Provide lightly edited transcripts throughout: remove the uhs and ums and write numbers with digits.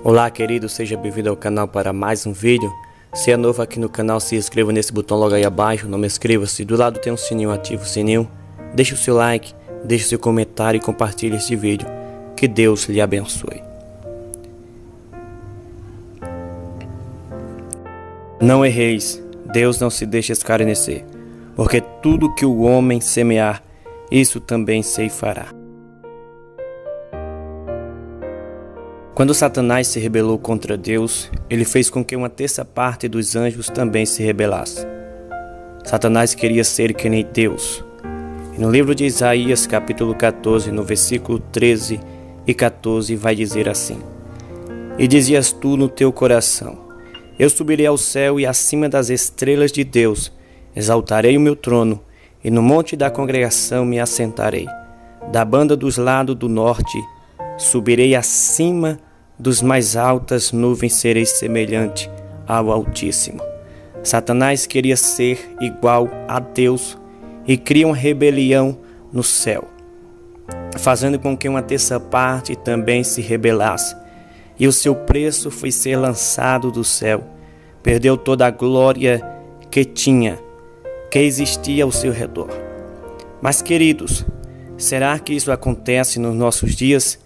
Olá querido, seja bem-vindo ao canal para mais um vídeo. Se é novo aqui no canal, se inscreva nesse botão logo aí abaixo, não me inscreva-se. Do lado tem um sininho, ativa o sininho, deixe o seu like, deixe o seu comentário e compartilhe este vídeo. Que Deus lhe abençoe. Não erreis, Deus não se deixa escarnecer, porque tudo que o homem semear, isso também ceifará. Quando Satanás se rebelou contra Deus, ele fez com que uma terça parte dos anjos também se rebelasse. Satanás queria ser que nem Deus. E no livro de Isaías, capítulo 14, no versículo 13 e 14, vai dizer assim: E dizias tu no teu coração: Eu subirei ao céu e acima das estrelas de Deus exaltarei o meu trono, e no monte da congregação me assentarei. Da banda dos lados do norte subirei acima dos mais altas nuvens, serei semelhante ao Altíssimo. Satanás queria ser igual a Deus e cria uma rebelião no céu, fazendo com que uma terça parte também se rebelasse. E o seu preço foi ser lançado do céu. Perdeu toda a glória que tinha, que existia ao seu redor. Mas queridos, será que isso acontece nos nossos dias?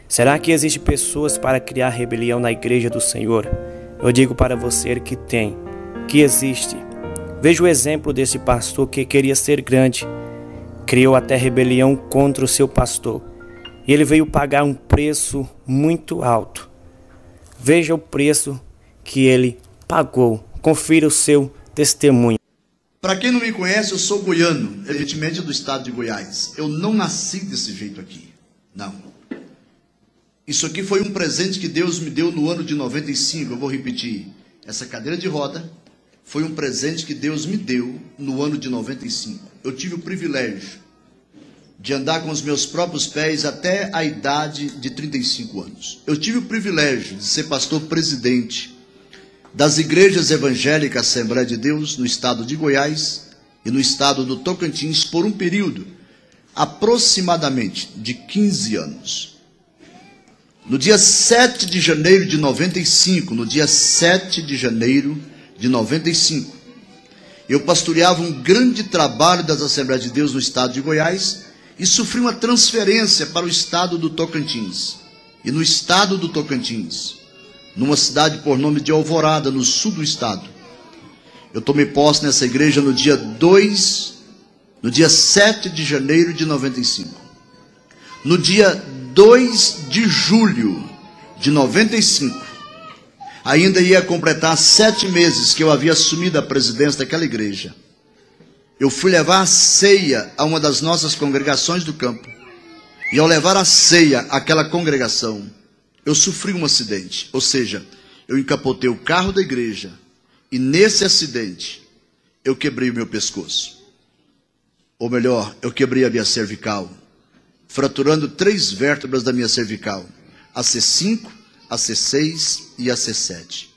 Será que existem pessoas para criar rebelião na igreja do Senhor? Eu digo para você que tem, que existe. Veja o exemplo desse pastor que queria ser grande. Criou até rebelião contra o seu pastor. E ele veio pagar um preço muito alto. Veja o preço que ele pagou. Confira o seu testemunho. Para quem não me conhece, eu sou goiano, evidentemente do estado de Goiás. Eu não nasci desse jeito aqui, não. Isso aqui foi um presente que Deus me deu no ano de 95, eu vou repetir. Essa cadeira de roda foi um presente que Deus me deu no ano de 95. Eu tive o privilégio de andar com os meus próprios pés até a idade de 35 anos. Eu tive o privilégio de ser pastor presidente das igrejas evangélicas Assembleia de Deus no estado de Goiás e no estado do Tocantins por um período aproximadamente de 15 anos. No dia 7 de janeiro de 95, eu pastoreava um grande trabalho das Assembleias de Deus no estado de Goiás e sofri uma transferência para o estado do Tocantins. E no estado do Tocantins, numa cidade por nome de Alvorada, no sul do estado, eu tomei posse nessa igreja no dia 7 de janeiro de 95. No dia 2 de julho de 95, ainda ia completar 7 meses que eu havia assumido a presidência daquela igreja. Eu fui levar a ceia a uma das nossas congregações do campo. E ao levar a ceia àquela congregação, eu sofri um acidente. Ou seja, eu encapotei o carro da igreja e nesse acidente eu quebrei o meu pescoço. Ou melhor, eu quebrei a minha cervical, fraturando 3 vértebras da minha cervical, a C5, a C6 e a C7.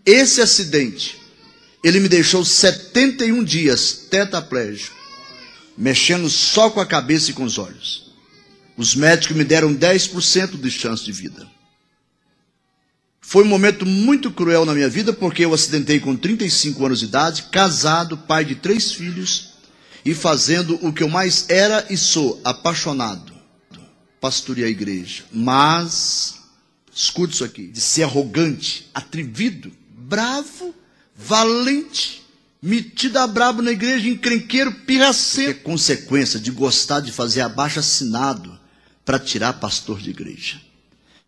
Esse acidente, ele me deixou 71 dias tetraplégico, mexendo só com a cabeça e com os olhos. Os médicos me deram 10% de chance de vida. Foi um momento muito cruel na minha vida, porque eu acidentei com 35 anos de idade, casado, pai de 3 filhos, e fazendo o que eu mais era e sou, apaixonado. Pastorear a igreja, mas, escute isso aqui, de ser arrogante, atrevido, bravo, valente, metido a brabo na igreja, encrenqueiro, pirraceiro. É consequência de gostar de fazer abaixo-assinado para tirar pastor de igreja.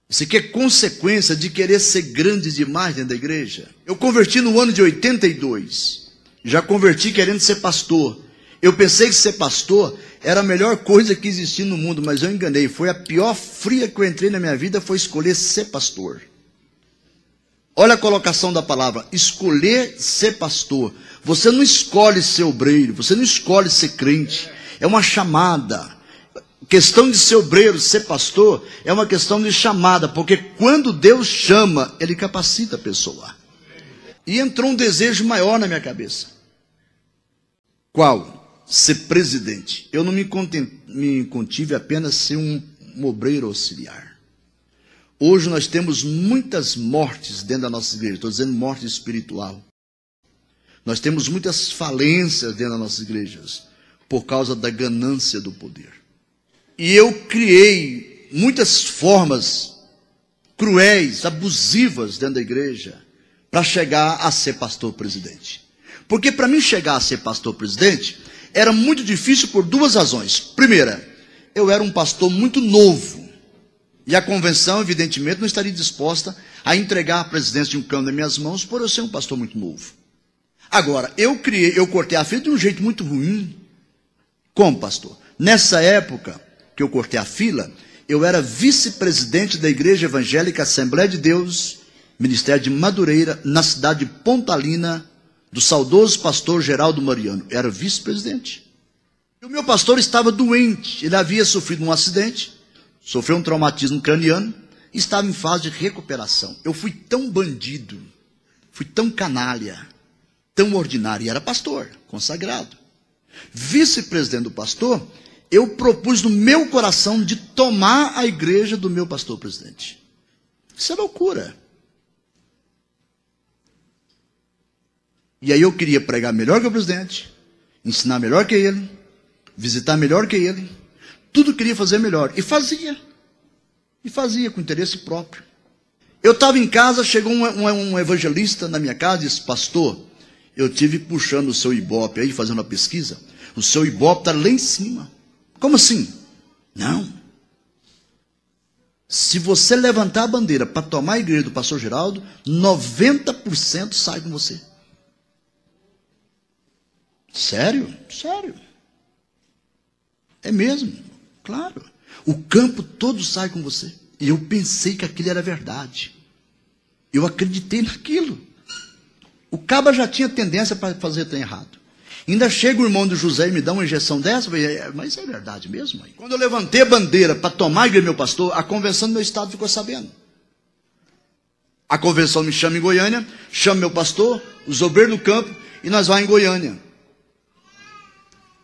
Isso aqui é consequência de querer ser grande demais dentro da igreja. Eu converti no ano de 82, já converti querendo ser pastor. Eu pensei que ser pastor era a melhor coisa que existia no mundo, mas eu enganei. Foi a pior fria que eu entrei na minha vida, foi escolher ser pastor. Olha a colocação da palavra, escolher ser pastor. Você não escolhe ser obreiro, você não escolhe ser crente. É uma chamada. Questão de ser obreiro, ser pastor, é uma questão de chamada, porque quando Deus chama, Ele capacita a pessoa. E entrou um desejo maior na minha cabeça. Qual? Ser presidente. Eu não me contive apenas ser um obreiro auxiliar. Hoje nós temos muitas mortes dentro da nossa igreja, estou dizendo morte espiritual. Nós temos muitas falências dentro das nossas igrejas, por causa da ganância do poder. E eu criei muitas formas cruéis, abusivas dentro da igreja, para chegar a ser pastor-presidente. Porque para mim chegar a ser pastor-presidente, era muito difícil por duas razões. Primeira, eu era um pastor muito novo, e a convenção, evidentemente, não estaria disposta a entregar a presidência de um câmara nas minhas mãos, por eu ser um pastor muito novo. Agora, eu cortei a fila de um jeito muito ruim. Como, pastor? Nessa época que eu cortei a fila, eu era vice-presidente da Igreja Evangélica Assembleia de Deus, Ministério de Madureira, na cidade de Pontalina, do saudoso pastor Geraldo Mariano. Eu era vice-presidente. E o meu pastor estava doente, ele havia sofrido um acidente, sofreu um traumatismo craniano, e estava em fase de recuperação. Eu fui tão bandido, fui tão canalha, tão ordinário, e era pastor, consagrado. Vice-presidente do pastor, eu propus no meu coração de tomar a igreja do meu pastor-presidente. Isso é loucura. E aí eu queria pregar melhor que o presidente, ensinar melhor que ele, visitar melhor que ele, tudo queria fazer melhor. E fazia com interesse próprio. Eu estava em casa, chegou um evangelista na minha casa e disse: pastor, eu tive puxando o seu Ibope aí, fazendo uma pesquisa, o seu Ibope está lá em cima. Como assim? Não. Se você levantar a bandeira para tomar a igreja do pastor Geraldo, 90% sai com você. Sério? Sério. É mesmo, claro. O campo todo sai com você. E eu pensei que aquilo era verdade. Eu acreditei naquilo. O caba já tinha tendência para fazer trem errado. Ainda chega o irmão do José e me dá uma injeção dessa, mas é verdade mesmo, mãe? Quando eu levantei a bandeira para tomar a igreja do meu pastor, a convenção do meu estado ficou sabendo. A convenção me chama em Goiânia, chama meu pastor, os obreiros do campo, e nós vamos em Goiânia.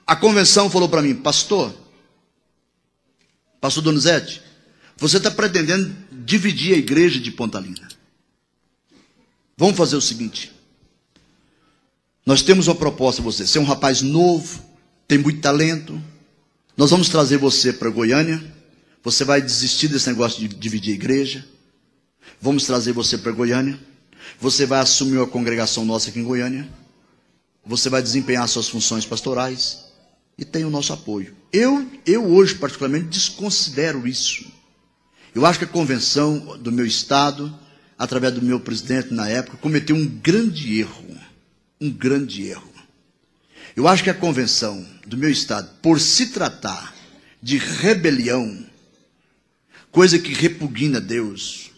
A convenção falou para mim: pastor Donizete, você está pretendendo dividir a igreja de Pontalina. Vamos fazer o seguinte: nós temos uma proposta a você. Você é um rapaz novo, tem muito talento. Nós vamos trazer você para Goiânia. Você vai desistir desse negócio de dividir a igreja. Vamos trazer você para Goiânia. Você vai assumir a congregação nossa aqui em Goiânia. Você vai desempenhar suas funções pastorais. E tem o nosso apoio. Eu hoje, particularmente, desconsidero isso. Eu acho que a convenção do meu estado, através do meu presidente na época, cometeu um grande erro. Um grande erro. Eu acho que a convenção do meu estado, por se tratar de rebelião, coisa que repugna Deus,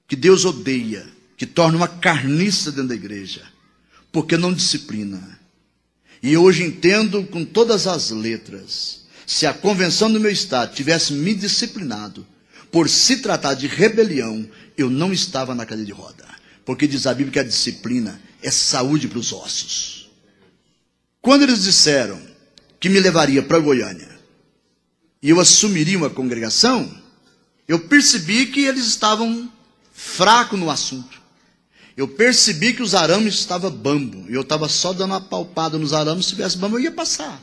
que Deus odeia, que torna uma carniça dentro da igreja, porque não disciplina. E hoje entendo com todas as letras, se a convenção do meu estado tivesse me disciplinado, por se tratar de rebelião, eu não estava na cadeira de roda. Porque diz a Bíblia que a disciplina é saúde para os ossos. Quando eles disseram que me levaria para Goiânia, e eu assumiria uma congregação, eu percebi que eles estavam fracos no assunto. Eu percebi que os arames estavam bambo. E eu estava só dando uma palpada nos arames. Se tivesse bambo, eu ia passar.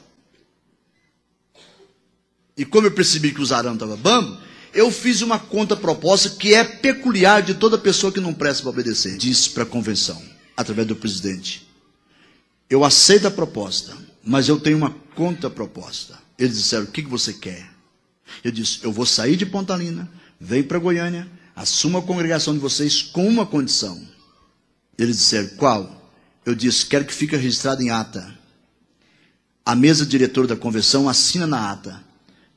E como eu percebi que os arames estavam bambo, eu fiz uma contraproposta que é peculiar de toda pessoa que não presta para obedecer. Disse para a convenção, através do presidente: eu aceito a proposta, mas eu tenho uma contraproposta. Eles disseram: o que você quer? Eu disse: eu vou sair de Pontalina, venho para Goiânia, assumo a congregação de vocês com uma condição. Eles disseram: qual? Eu disse: quero que fique registrado em ata. A mesa diretora da convenção assina na ata.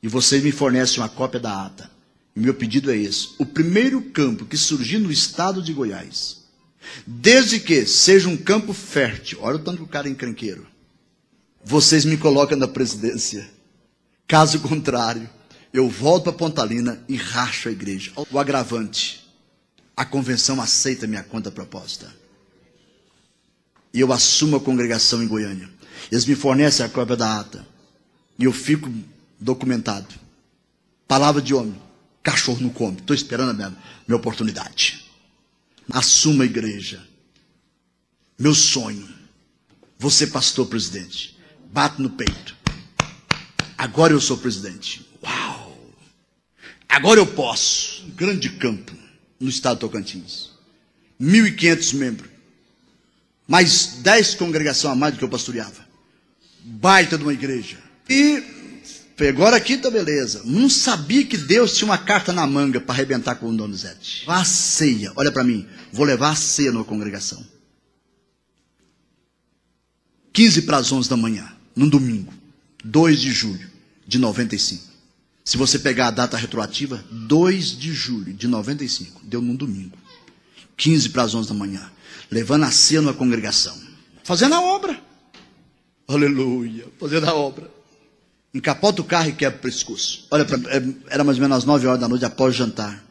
E vocês me fornecem uma cópia da ata. E meu pedido é esse: o primeiro campo que surgir no estado de Goiás, desde que seja um campo fértil, olha o tanto que o cara é encrenqueiro, vocês me colocam na presidência. Caso contrário, eu volto para Pontalina e racho a igreja. O agravante: a convenção aceita minha contraproposta. E eu assumo a congregação em Goiânia. Eles me fornecem a cópia da ata. E eu fico documentado. Palavra de homem. Cachorro não come. Estou esperando a minha oportunidade. Assuma a igreja. Meu sonho. Você, pastor presidente. Bato no peito. Agora eu sou presidente. Uau! Agora eu posso. Um grande campo no estado de Tocantins. 1.500 membros. Mais 10 congregações a mais do que eu pastoreava. Baita de uma igreja. E agora aqui tá beleza. Não sabia que Deus tinha uma carta na manga para arrebentar com o Donizete. A ceia. Olha para mim. Vou levar a ceia numa congregação. 15 para as 11 da manhã. Num domingo. 2 de julho de 95. Se você pegar a data retroativa, 2 de julho de 95. Deu num domingo. 15 para as 11 da manhã. Levando a ceia numa congregação. Fazendo a obra. Aleluia. Fazendo a obra. Encapota o carro e quebra o pescoço. Olha, era mais ou menos às 9 horas da noite após o jantar.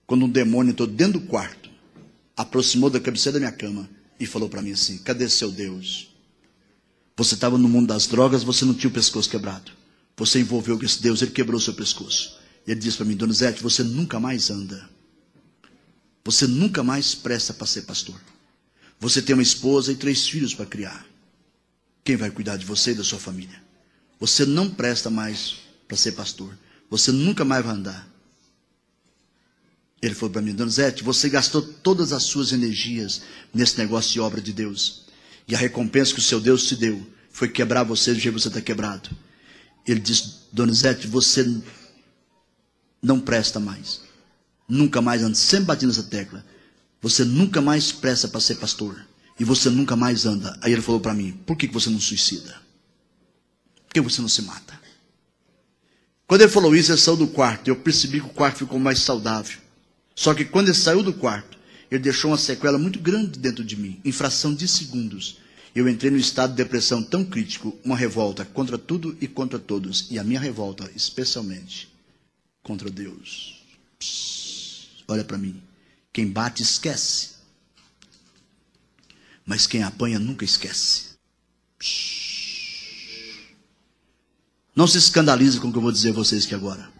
Quando um demônio entrou dentro do quarto. Aproximou da cabeceira da minha cama. E falou para mim assim, cadê seu Deus? Você estava no mundo das drogas, você não tinha o pescoço quebrado. Você envolveu com esse Deus, ele quebrou o seu pescoço. E ele disse para mim, Donizete, você nunca mais anda. Você nunca mais presta para ser pastor. Você tem uma esposa e 3 filhos para criar. Quem vai cuidar de você e da sua família? Você não presta mais para ser pastor. Você nunca mais vai andar. Ele falou para mim, Donizete, você gastou todas as suas energias nesse negócio de obra de Deus. E a recompensa que o seu Deus te deu foi quebrar você do jeito que você está quebrado. Ele disse, Donizete, você não presta mais. Nunca mais anda. Sempre bati nessa tecla. Você nunca mais presta para ser pastor. E você nunca mais anda. Aí ele falou para mim, por que você não suicida? Por que você não se mata? Quando ele falou isso, ele saiu do quarto. Eu percebi que o quarto ficou mais saudável. Só que quando ele saiu do quarto, ele deixou uma sequela muito grande dentro de mim. Em fração de segundos, eu entrei no estado de depressão tão crítico, uma revolta contra tudo e contra todos. E a minha revolta, especialmente, contra Deus. Olha para mim. Quem bate, esquece. Mas quem apanha, nunca esquece. Não se escandalize com o que eu vou dizer a vocês aqui agora.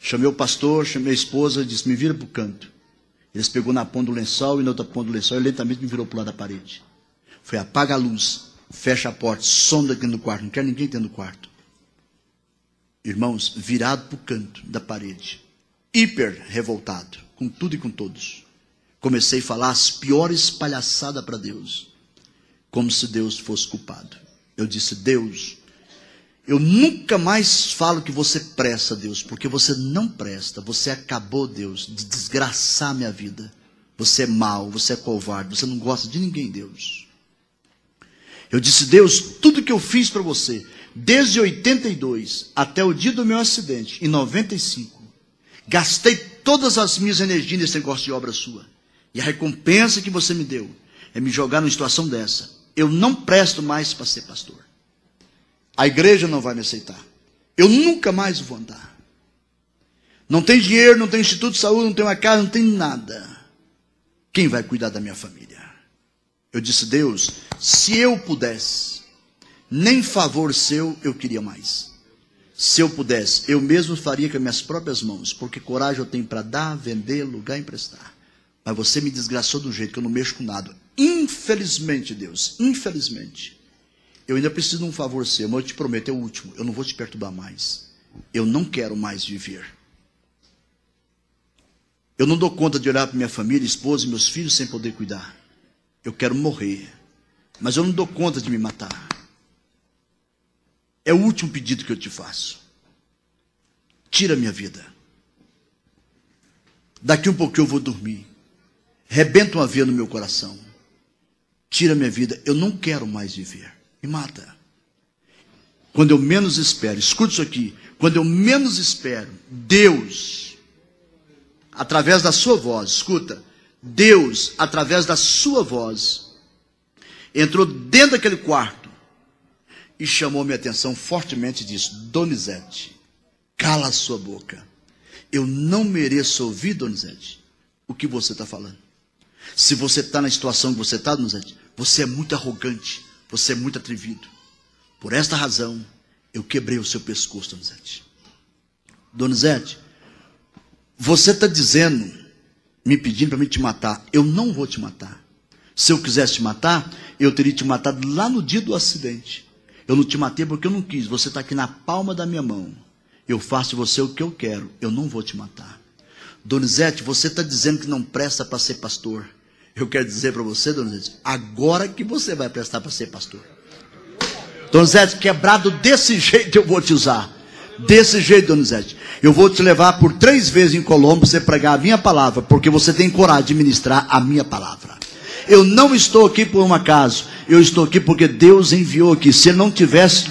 Chamei o pastor, chamei a esposa, disse, me vira para o canto. Eles pegou na ponta do lençol e na outra ponta do lençol e lentamente me virou para o lado da parede. Foi, apaga a luz, fecha a porta, some daqui no quarto, não quero ninguém dentro do quarto. Irmãos, virado para o canto da parede, hiper revoltado, com tudo e com todos. Comecei a falar as piores palhaçadas para Deus, como se Deus fosse culpado. Eu disse, Deus, eu nunca mais falo que você presta, Deus, porque você não presta. Você acabou, Deus, de desgraçar minha vida. Você é mau, você é covarde, você não gosta de ninguém, Deus. Eu disse, Deus, tudo que eu fiz para você, desde 82 até o dia do meu acidente, em 95, gastei todas as minhas energias nesse negócio de obra sua. E a recompensa que você me deu é me jogar numa situação dessa. Eu não presto mais para ser pastor. A igreja não vai me aceitar. Eu nunca mais vou andar. Não tem dinheiro, não tem instituto de saúde, não tem uma casa, não tem nada. Quem vai cuidar da minha família? Eu disse, Deus, se eu pudesse, nem favor seu eu queria mais. Se eu pudesse, eu mesmo faria com as minhas próprias mãos, porque coragem eu tenho para dar, vender, alugar e emprestar. Mas você me desgraçou de um jeito que eu não mexo com nada. Infelizmente, Deus, infelizmente. Eu ainda preciso de um favor seu, mas eu te prometo, é o último. Eu não vou te perturbar mais. Eu não quero mais viver. Eu não dou conta de olhar para minha família, esposa e meus filhos sem poder cuidar. Eu quero morrer. Mas eu não dou conta de me matar. É o último pedido que eu te faço. Tira a minha vida. Daqui um pouquinho eu vou dormir. Rebenta uma veia no meu coração. Tira a minha vida. Eu não quero mais viver. Me mata. Quando eu menos espero, escute isso aqui. Quando eu menos espero, Deus, através da sua voz, escuta, Deus, através da sua voz, entrou dentro daquele quarto e chamou minha atenção fortemente e disse, Donizete, cala a sua boca. Eu não mereço ouvir, Donizete, o que você está falando. Se você está na situação que você está, Donizete, você é muito arrogante. Você é muito atrevido. Por esta razão, eu quebrei o seu pescoço, Donizete. Donizete, você está dizendo, me pedindo para me te matar. Eu não vou te matar. Se eu quisesse te matar, eu teria te matado lá no dia do acidente. Eu não te matei porque eu não quis. Você está aqui na palma da minha mão. Eu faço de você o que eu quero. Eu não vou te matar. Donizete, você está dizendo que não presta para ser pastor. Eu quero dizer para você, Donizete, agora que você vai prestar para ser pastor. Donizete, quebrado desse jeito eu vou te usar. Desse jeito, Donizete. Eu vou te levar por 3 vezes em Colombo para você pregar a minha palavra, porque você tem coragem de ministrar a minha palavra. Eu não estou aqui por um acaso. Eu estou aqui porque Deus enviou aqui. Se Ele não tivesse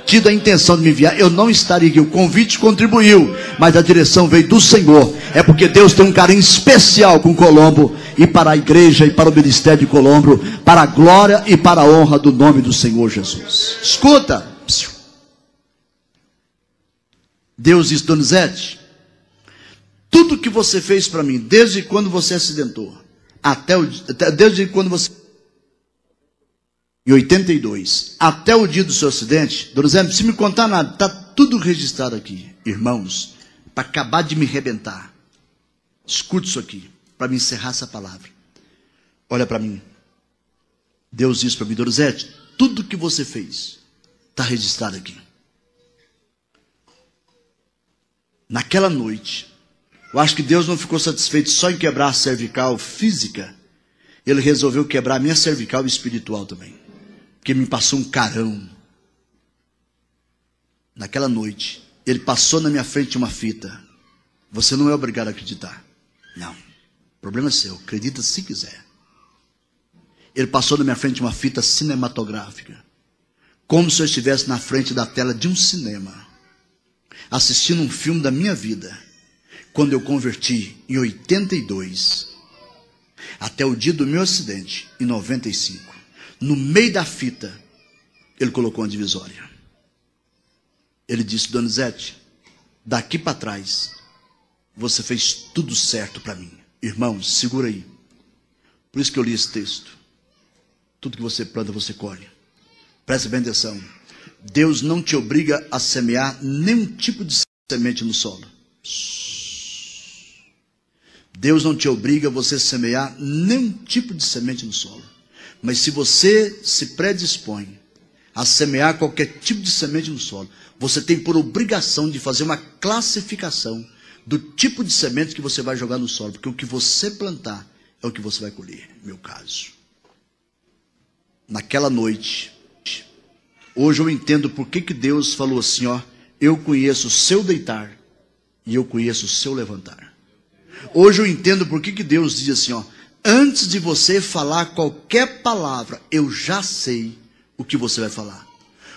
tido a intenção de me enviar, eu não estaria aqui. O convite contribuiu, mas a direção veio do Senhor. É porque Deus tem um carinho especial com Colombo e para a igreja e para o ministério de Colombo, para a glória e para a honra do nome do Senhor Jesus. Escuta. Deus diz, Donizete, tudo que você fez para mim, desde quando você acidentou, desde quando você, em 82, até o dia do seu acidente, Donizete, não precisa me contar nada, está tudo registrado aqui, irmãos, para acabar de me arrebentar. Escute isso aqui, para me encerrar essa palavra. Olha para mim. Deus disse para mim, Donizete, tudo que você fez está registrado aqui. Naquela noite, eu acho que Deus não ficou satisfeito só em quebrar a cervical física. Ele resolveu quebrar a minha cervical espiritual também. Porque me passou um carão. Naquela noite, ele passou na minha frente uma fita. Você não é obrigado a acreditar. Não. O problema é seu. Acredita se quiser. Ele passou na minha frente uma fita cinematográfica. Como se eu estivesse na frente da tela de um cinema. Assistindo um filme da minha vida. Quando eu converti em 82. Até o dia do meu acidente, em 95. No meio da fita, ele colocou uma divisória. Ele disse, Donizete, daqui para trás, você fez tudo certo para mim. Irmãos, segura aí. Por isso que eu li esse texto. Tudo que você planta, você colhe. Preste bem atenção. Deus não te obriga a semear nenhum tipo de semente no solo. Deus não te obriga a você semear nenhum tipo de semente no solo. Mas se você se predispõe a semear qualquer tipo de semente no solo, você tem por obrigação de fazer uma classificação do tipo de semente que você vai jogar no solo. Porque o que você plantar é o que você vai colher, no meu caso. Naquela noite, hoje eu entendo por que Deus falou assim, ó, eu conheço o seu deitar e eu conheço o seu levantar. Hoje eu entendo por que Deus diz assim, ó, antes de você falar qualquer palavra, eu já sei o que você vai falar.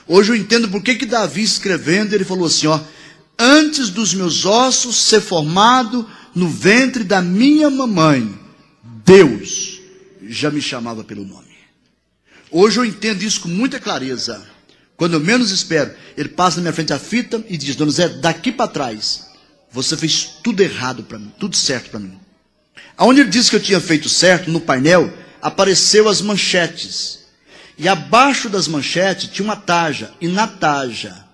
Hoje eu entendo por que Davi escrevendo, ele falou assim, ó, antes dos meus ossos ser formado no ventre da minha mamãe, Deus já me chamava pelo nome. Hoje eu entendo isso com muita clareza. Quando eu menos espero, ele passa na minha frente a fita e diz, Donizete, daqui para trás, você fez tudo errado para mim, tudo certo para mim. Aonde ele disse que eu tinha feito certo, no painel, apareceu as manchetes. E abaixo das manchetes tinha uma taja. E na taja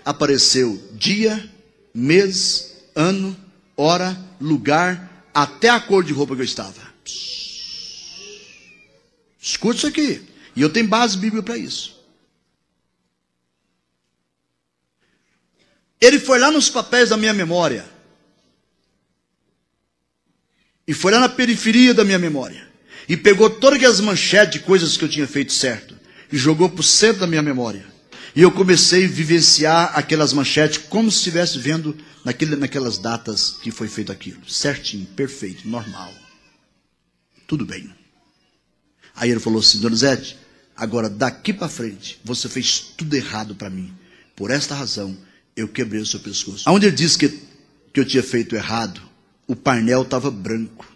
apareceu dia, mês, ano, hora, lugar, até a cor de roupa que eu estava. Escute isso aqui. E eu tenho base bíblica para isso. Ele foi lá nos papéis da minha memória. E foi lá na periferia da minha memória. E pegou todas as manchetes de coisas que eu tinha feito certo. E jogou para o centro da minha memória. E eu comecei a vivenciar aquelas manchetes como se estivesse vendo naquelas datas que foi feito aquilo. Certinho, perfeito, normal. Tudo bem. Aí ele falou assim, Donizete, agora daqui para frente, você fez tudo errado para mim. Por esta razão, eu quebrei o seu pescoço. Aonde ele disse que eu tinha feito errado, o painel estava branco.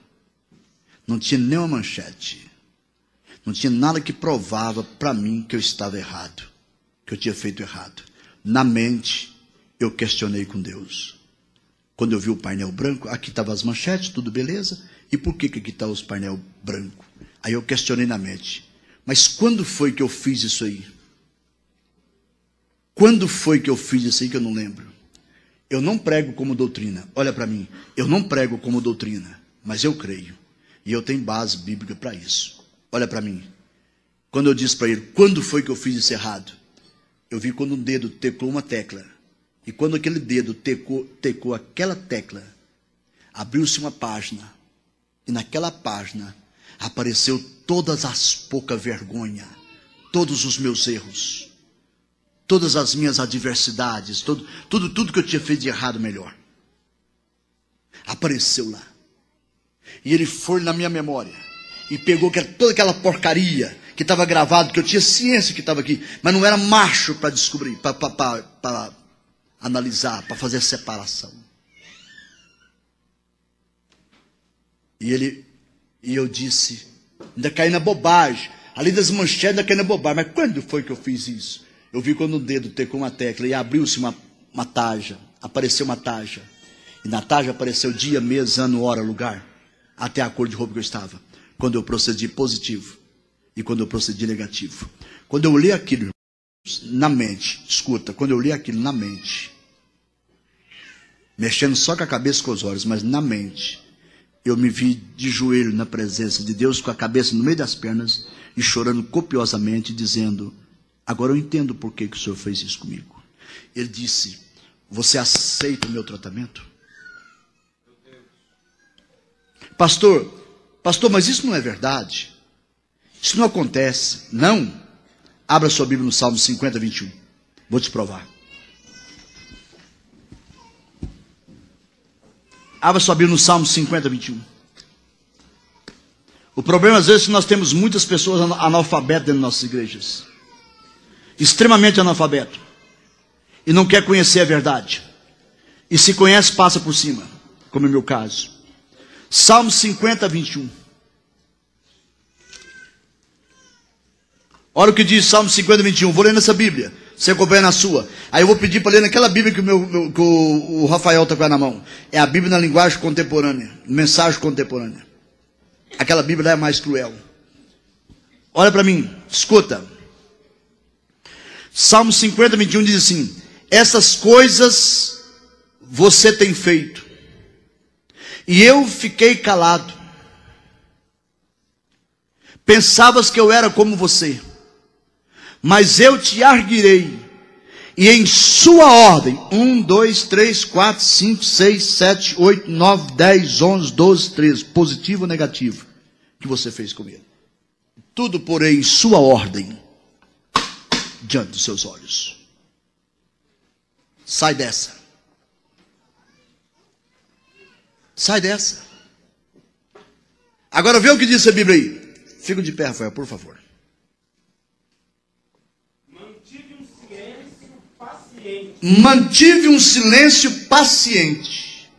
Não tinha nenhuma manchete. Não tinha nada que provava para mim que eu estava errado. Que eu tinha feito errado. Na mente, eu questionei com Deus. Quando eu vi o painel branco, aqui estavam as manchetes, tudo beleza. E por que aqui está os painel branco? Aí eu questionei na mente. Mas quando foi que eu fiz isso aí? Quando foi que eu fiz isso aí que eu não lembro? Eu não prego como doutrina. Olha para mim. Eu não prego como doutrina, mas eu creio. E eu tenho base bíblica para isso. Olha para mim. Quando eu disse para ele, quando foi que eu fiz isso errado? Eu vi quando um dedo teclou uma tecla. E quando aquele dedo tecou aquela tecla, abriu-se uma página. E naquela página apareceu todas as poucas vergonhas, todos os meus erros, todas as minhas adversidades, tudo que eu tinha feito de errado melhor. Apareceu lá. E ele foi na minha memória e pegou toda aquela porcaria que estava gravado, que eu tinha ciência que estava aqui, mas não era macho para descobrir, para analisar, para fazer a separação. E eu disse, ainda caí na bobagem, ali das manchetes ainda caí na bobagem, mas quando foi que eu fiz isso? Eu vi quando o dedo tecou uma tecla e abriu-se uma taja, apareceu uma taja, e na taja apareceu dia, mês, ano, hora, lugar, até a cor de roupa que eu estava, quando eu procedi positivo e quando eu procedi negativo. Quando eu olhei aquilo na mente, escuta, quando eu olhei aquilo na mente, mexendo só com a cabeça e com os olhos, mas na mente, eu me vi de joelho na presença de Deus, com a cabeça no meio das pernas e chorando copiosamente, dizendo, agora eu entendo por que o Senhor fez isso comigo. Ele disse, você aceita o meu tratamento? Pastor, mas isso não é verdade. Isso não acontece. Não. Abra sua Bíblia no Salmo 50, 21. Vou te provar. Abra sua Bíblia no Salmo 50, 21. O problema às vezes é que nós temos muitas pessoas analfabetas dentro das nossas igrejas. Extremamente analfabeto. E não quer conhecer a verdade. E se conhece, passa por cima. Como é o meu caso. Salmo 50, 21. Olha o que diz Salmo 50, 21. Vou ler nessa Bíblia. Você acompanha na sua. Aí eu vou pedir para ler naquela Bíblia que o Rafael está com ela na mão. É a Bíblia na linguagem contemporânea. Mensagem contemporânea. Aquela Bíblia lá é mais cruel. Olha para mim. Escuta. Salmo 50, 21 diz assim. Essas coisas você tem feito. E eu fiquei calado. Pensavas que eu era como você. Mas eu te arguirei. E em sua ordem. 1, 2, 3, 4, 5, 6, 7, 8, 9, 10, 11, 12, 13. Positivo ou negativo. Que você fez comigo. Tudo porém em sua ordem. Diante dos seus olhos. Sai dessa. Sai dessa. Agora vê o que diz a Bíblia aí. Fica de pé, Rafael, por favor. Mantive um silêncio paciente.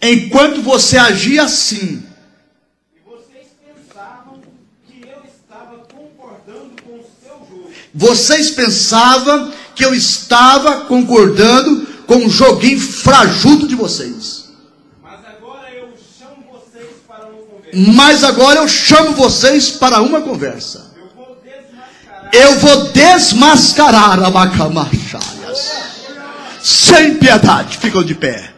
Enquanto você agia assim. E vocês pensavam que eu estava concordando com o seu jogo. Vocês pensavam que eu estava concordando com o joguinho frajudo de vocês. Mas agora eu chamo vocês para uma conversa. Eu vou desmascarar a macamachaias. Sem piedade. Ficam de pé.